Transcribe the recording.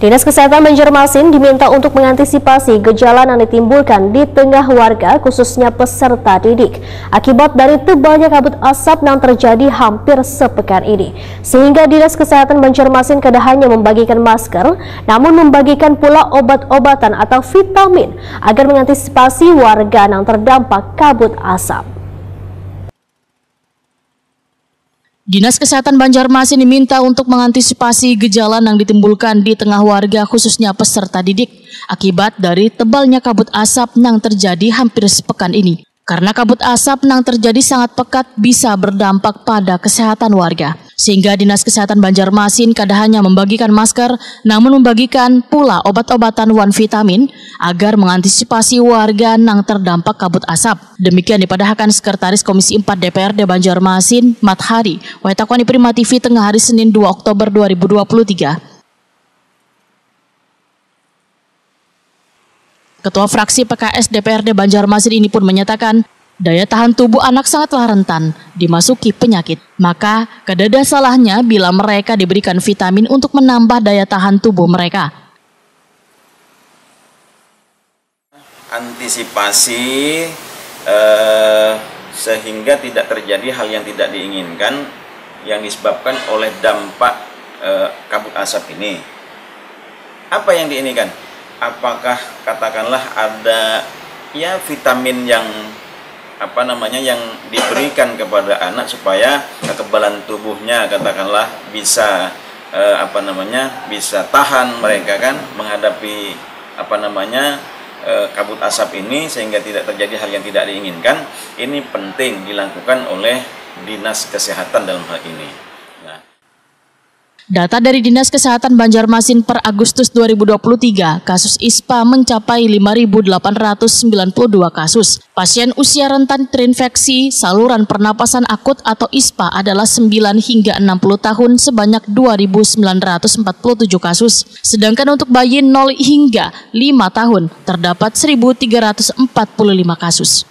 Dinas Kesehatan Banjarmasin diminta untuk mengantisipasi gejala yang ditimbulkan di tengah warga, khususnya peserta didik, akibat dari tebalnya kabut asap yang terjadi hampir sepekan ini. Sehingga Dinas Kesehatan Banjarmasin tidak hanya membagikan masker, namun membagikan pula obat-obatan atau vitamin agar mengantisipasi warga yang terdampak kabut asap. Dinas Kesehatan Banjarmasin diminta untuk mengantisipasi gejala yang ditimbulkan di tengah warga, khususnya peserta didik, akibat dari tebalnya kabut asap yang terjadi hampir sepekan ini. Karena kabut asap yang terjadi sangat pekat bisa berdampak pada kesehatan warga. Sehingga Dinas Kesehatan Banjarmasin kada hanya membagikan masker, namun membagikan pula obat-obatan one vitamin agar mengantisipasi warga yang terdampak kabut asap. Demikian dipadahkan Sekretaris Komisi 4 DPRD Banjarmasin, Mathari, Waitakoni Prima TV tengah hari Senin 2 Oktober 2023. Ketua Fraksi PKS DPRD Banjarmasin ini pun menyatakan, daya tahan tubuh anak sangatlah rentan dimasuki penyakit. Maka kadada salahnya bila mereka diberikan vitamin untuk menambah daya tahan tubuh mereka. Antisipasi sehingga tidak terjadi hal yang tidak diinginkan yang disebabkan oleh dampak kabut asap ini. Apa yang diinginkan? Apakah katakanlah ada vitamin yang yang diberikan kepada anak supaya kekebalan tubuhnya katakanlah bisa bisa tahan mereka kan menghadapi kabut asap ini sehingga tidak terjadi hal yang tidak diinginkan. Ini penting dilakukan oleh Dinas Kesehatan dalam hal ini. Data dari Dinas Kesehatan Banjarmasin per Agustus 2023, kasus ISPA mencapai 5.892 kasus. Pasien usia rentan terinfeksi saluran pernapasan akut atau ISPA adalah 9 hingga 60 tahun sebanyak 2.947 kasus. Sedangkan untuk bayi 0 hingga 5 tahun terdapat 1.345 kasus.